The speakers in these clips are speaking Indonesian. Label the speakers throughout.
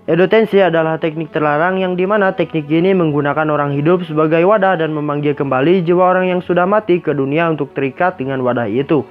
Speaker 1: Edo Tensei adalah teknik terlarang yang dimana teknik ini menggunakan orang hidup sebagai wadah dan memanggil kembali jiwa orang yang sudah mati ke dunia untuk terikat dengan wadah itu.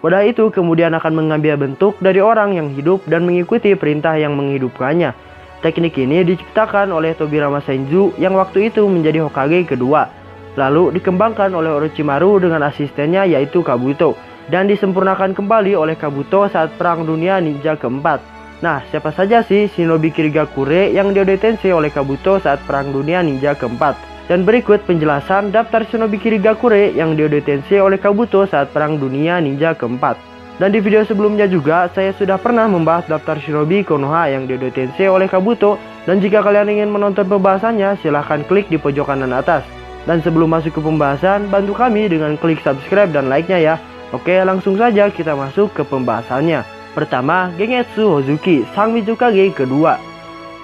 Speaker 1: Wadah itu kemudian akan mengambil bentuk dari orang yang hidup dan mengikuti perintah yang menghidupkannya. Teknik ini diciptakan oleh Tobirama Senju yang waktu itu menjadi Hokage kedua. Lalu dikembangkan oleh Orochimaru dengan asistennya yaitu Kabuto. Dan disempurnakan kembali oleh Kabuto saat Perang Dunia Ninja keempat. Nah, siapa saja sih Shinobi Kirigakure yang Edo Tensei oleh Kabuto saat Perang Dunia Ninja keempat? Dan berikut penjelasan daftar Shinobi Kirigakure yang Edo Tensei oleh Kabuto saat Perang Dunia Ninja keempat. Dan di video sebelumnya juga saya sudah pernah membahas daftar Shinobi Konoha yang Edo Tensei oleh Kabuto. Dan jika kalian ingin menonton pembahasannya, silahkan klik di pojok kanan atas. Dan sebelum masuk ke pembahasan, bantu kami dengan klik subscribe dan like-nya ya. Oke, langsung saja kita masuk ke pembahasannya. Pertama, Gengetsu Hozuki, sang Mizukage kedua.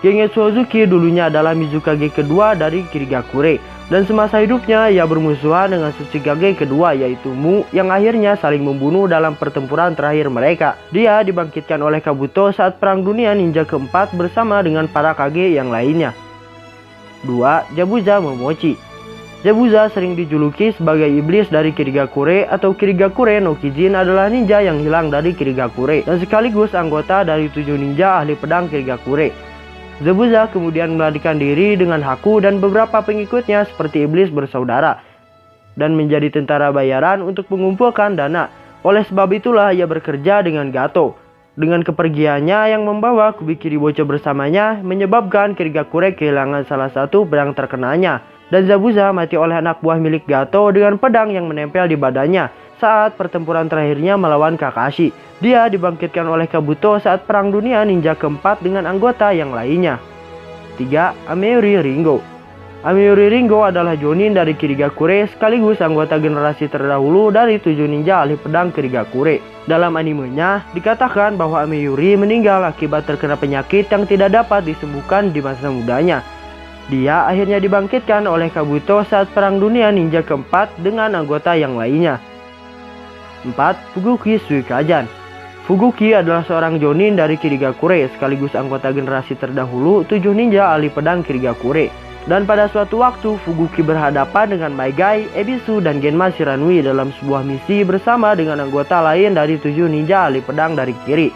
Speaker 1: Gengetsu Hozuki dulunya adalah Mizukage kedua dari Kirigakure. Dan semasa hidupnya ia bermusuhan dengan Tsuchikage kedua yaitu Mu yang akhirnya saling membunuh dalam pertempuran terakhir mereka. Dia dibangkitkan oleh Kabuto saat Perang Dunia Ninja keempat bersama dengan para Kage yang lainnya. 2. Jabuza Momochi. Jabuza sering dijuluki sebagai iblis dari Kirigakure atau Kirigakure no Kijin adalah ninja yang hilang dari Kirigakure dan sekaligus anggota dari 7 ninja ahli pedang Kirigakure. Jabuza kemudian melarikan diri dengan Haku dan beberapa pengikutnya seperti iblis bersaudara dan menjadi tentara bayaran untuk mengumpulkan dana. Oleh sebab itulah ia bekerja dengan Gato. Dengan kepergiannya yang membawa Kubikiribocho bersamanya menyebabkan Kirigakure kehilangan salah satu pedang terkenalnya. Dan Zabuza mati oleh anak buah milik Gato dengan pedang yang menempel di badannya saat pertempuran terakhirnya melawan Kakashi. Dia dibangkitkan oleh Kabuto saat Perang Dunia Ninja keempat dengan anggota yang lainnya. 3. Ameyuri Ringo. Ameyuri Ringo adalah jonin dari Kirigakure sekaligus anggota generasi terdahulu dari 7 ninja ahli pedang Kirigakure. Dalam animenya dikatakan bahwa Ameyuri meninggal akibat terkena penyakit yang tidak dapat disembuhkan di masa mudanya. Dia akhirnya dibangkitkan oleh Kabuto saat Perang Dunia Ninja keempat dengan anggota yang lainnya. 4. Fuguki Suikajan. Fuguki adalah seorang jonin dari Kirigakure sekaligus anggota generasi terdahulu 7 ninja ahli pedang Kirigakure. Dan pada suatu waktu Fuguki berhadapan dengan Maigai, Ebisu, dan Genma Shiranui dalam sebuah misi bersama dengan anggota lain dari 7 ninja ahli pedang dari Kiri.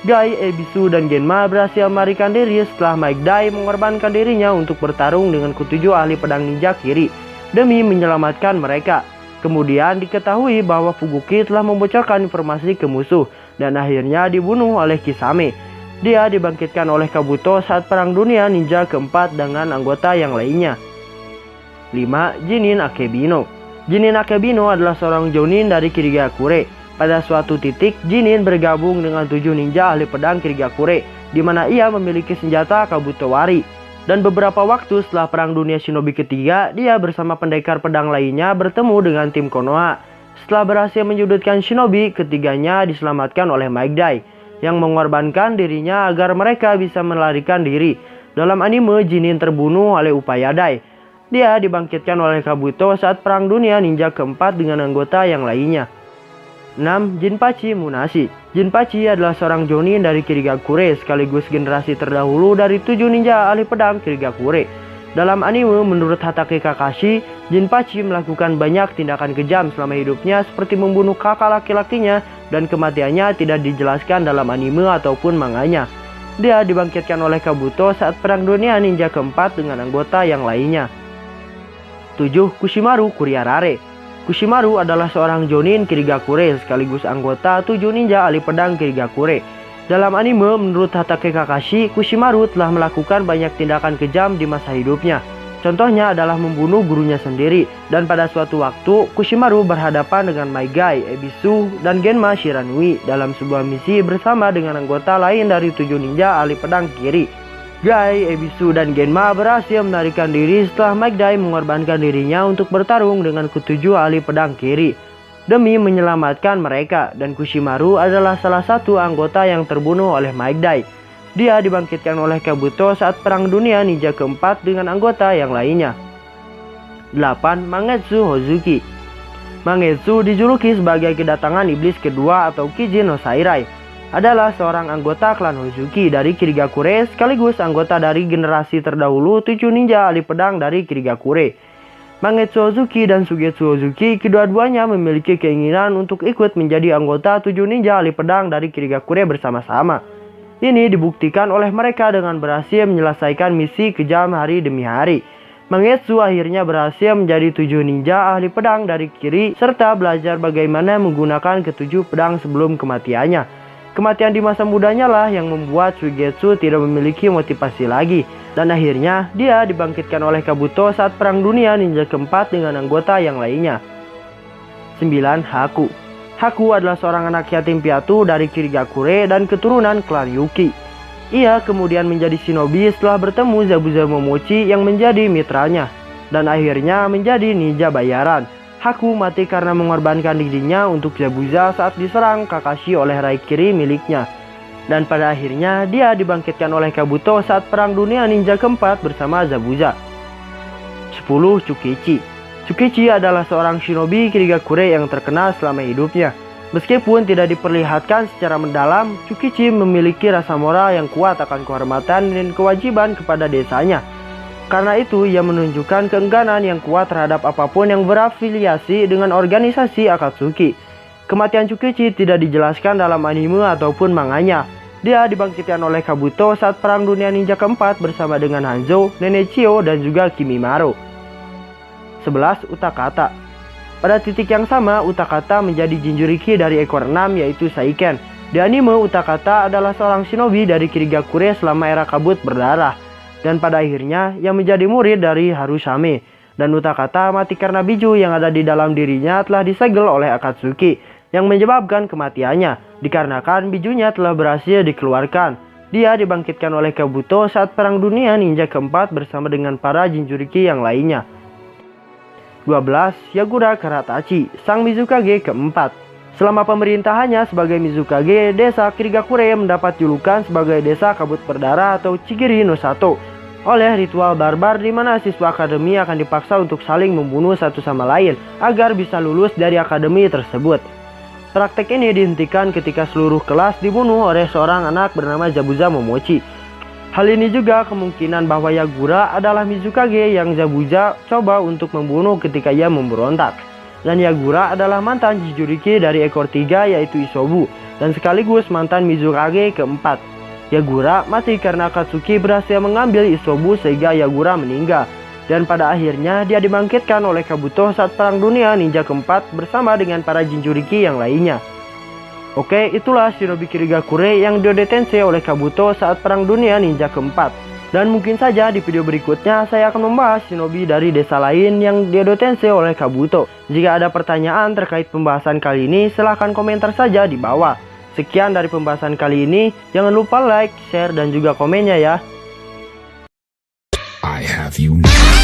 Speaker 1: Gai, Ebisu, dan Genma berhasil melarikan diri setelah Maigai mengorbankan dirinya untuk bertarung dengan ketujuh ahli pedang ninja Kiri demi menyelamatkan mereka. Kemudian diketahui bahwa Fuguki telah membocorkan informasi ke musuh dan akhirnya dibunuh oleh Kisame. Dia dibangkitkan oleh Kabuto saat Perang Dunia Ninja keempat dengan anggota yang lainnya. 5. Jinin Akebino. Jinin Akebino adalah seorang jonin dari Kirigakure. Pada suatu titik, Jinin bergabung dengan 7 ninja ahli pedang Kirigakure, di mana ia memiliki senjata Kabuto Wari. Dan beberapa waktu setelah Perang Dunia Shinobi ketiga, dia bersama pendekar pedang lainnya bertemu dengan tim Konoha. Setelah berhasil menyudutkan Shinobi, ketiganya diselamatkan oleh Maigai, yang mengorbankan dirinya agar mereka bisa melarikan diri. Dalam anime, Jinin terbunuh oleh Upadai. Dia dibangkitkan oleh Kabuto saat Perang Dunia Ninja keempat dengan anggota yang lainnya. 6. Jinpachi Munashi. Jinpachi adalah seorang jonin dari Kirigakure sekaligus generasi terdahulu dari 7 ninja ahli pedang Kirigakure. Dalam anime, menurut Hatake Kakashi, Jinpachi melakukan banyak tindakan kejam selama hidupnya seperti membunuh kakak laki-lakinya dan kematiannya tidak dijelaskan dalam anime ataupun manganya. Dia dibangkitkan oleh Kabuto saat Perang Dunia Ninja keempat dengan anggota yang lainnya. 7. Kushimaru Kuriarare. Kushimaru adalah seorang jonin Kirigakure sekaligus anggota 7 ninja ahli pedang Kirigakure. Dalam anime, menurut Hatake Kakashi, Kushimaru telah melakukan banyak tindakan kejam di masa hidupnya. Contohnya adalah membunuh gurunya sendiri. Dan pada suatu waktu, Kushimaru berhadapan dengan Maigai, Ebisu, dan Genma Shiranui dalam sebuah misi bersama dengan anggota lain dari 7 ninja ahli pedang Kiri. Gai, Ebisu, dan Genma berhasil melarikan diri setelah Maigai mengorbankan dirinya untuk bertarung dengan ketujuh ahli pedang Kiri demi menyelamatkan mereka, dan Kushimaru adalah salah satu anggota yang terbunuh oleh Maigai. Dia dibangkitkan oleh Kabuto saat Perang Dunia Ninja keempat dengan anggota yang lainnya. 8. Mangetsu Hozuki. Mangetsu dijuluki sebagai kedatangan iblis kedua atau Kijin no Sairai. adalah seorang anggota klan Hozuki dari Kirigakure sekaligus anggota dari generasi terdahulu 7 ninja ahli pedang dari Kirigakure. Mangetsu Hozuki dan Sugetsu Hozuki kedua-duanya memiliki keinginan untuk ikut menjadi anggota 7 ninja ahli pedang dari Kirigakure bersama-sama. Ini dibuktikan oleh mereka dengan berhasil menyelesaikan misi kejam hari demi hari. Mangetsu akhirnya berhasil menjadi 7 ninja ahli pedang dari Kiri serta belajar bagaimana menggunakan ketujuh pedang sebelum kematiannya. Kematian di masa mudanya lah yang membuat Suigetsu tidak memiliki motivasi lagi, dan akhirnya dia dibangkitkan oleh Kabuto saat Perang Dunia Ninja keempat dengan anggota yang lainnya. 9. Haku. Haku adalah seorang anak yatim piatu dari Kirigakure dan keturunan klan Yuki. Ia kemudian menjadi shinobi setelah bertemu Zabuza Momochi yang menjadi mitranya, dan akhirnya menjadi ninja bayaran. Haku mati karena mengorbankan dirinya untuk Zabuza saat diserang Kakashi oleh Raikiri miliknya. Dan pada akhirnya dia dibangkitkan oleh Kabuto saat Perang Dunia Ninja keempat bersama Zabuza. 10. Tsukichi. Tsukichi adalah seorang shinobi Kirigakure yang terkenal selama hidupnya. Meskipun tidak diperlihatkan secara mendalam, Tsukichi memiliki rasa moral yang kuat akan kehormatan dan kewajiban kepada desanya. Karena itu, ia menunjukkan keengganan yang kuat terhadap apapun yang berafiliasi dengan organisasi Akatsuki. Kematian Tsukichi tidak dijelaskan dalam anime ataupun manganya. Dia dibangkitkan oleh Kabuto saat Perang Dunia Ninja keempat bersama dengan Hanzo, Nenechio, dan juga Kimimaro. 11. Utakata. Pada titik yang sama, Utakata menjadi Jinchuriki dari ekor 6 yaitu Saiken. Di anime, Utakata adalah seorang shinobi dari Kirigakure selama era kabut berdarah. Dan pada akhirnya, ia menjadi murid dari Harusame. Dan Utakata mati karena biju yang ada di dalam dirinya telah disegel oleh Akatsuki, yang menyebabkan kematiannya, dikarenakan bijunya telah berhasil dikeluarkan. Dia dibangkitkan oleh Kabuto saat Perang Dunia Ninja keempat bersama dengan para Jinchuriki yang lainnya. 12. Yagura Karatachi, sang Mizukage keempat. Selama pemerintahannya sebagai Mizukage, desa Kirigakure mendapat julukan sebagai desa kabut berdarah atau Chigiri no Sato oleh ritual barbar di mana siswa akademi akan dipaksa untuk saling membunuh satu sama lain agar bisa lulus dari akademi tersebut. Praktek ini dihentikan ketika seluruh kelas dibunuh oleh seorang anak bernama Zabuza Momochi. Hal ini juga kemungkinan bahwa Yagura adalah Mizukage yang Zabuza coba untuk membunuh ketika ia memberontak. Dan Yagura adalah mantan Jinchuriki dari ekor 3 yaitu Isobu, dan sekaligus mantan Mizukage keempat. Yagura mati karena Akatsuki berhasil mengambil Isobu sehingga Yagura meninggal. Dan pada akhirnya dia dibangkitkan oleh Kabuto saat Perang Dunia Ninja keempat bersama dengan para Jinchuriki yang lainnya. Oke, itulah shinobi Kirigakure yang diodetensei oleh Kabuto saat Perang Dunia Ninja keempat. Dan mungkin saja di video berikutnya saya akan membahas shinobi dari desa lain yang diodetensei oleh Kabuto. Jika ada pertanyaan terkait pembahasan kali ini, silahkan komentar saja di bawah. Sekian dari pembahasan kali ini, jangan lupa like, share, dan juga komennya ya.
Speaker 2: I have you now.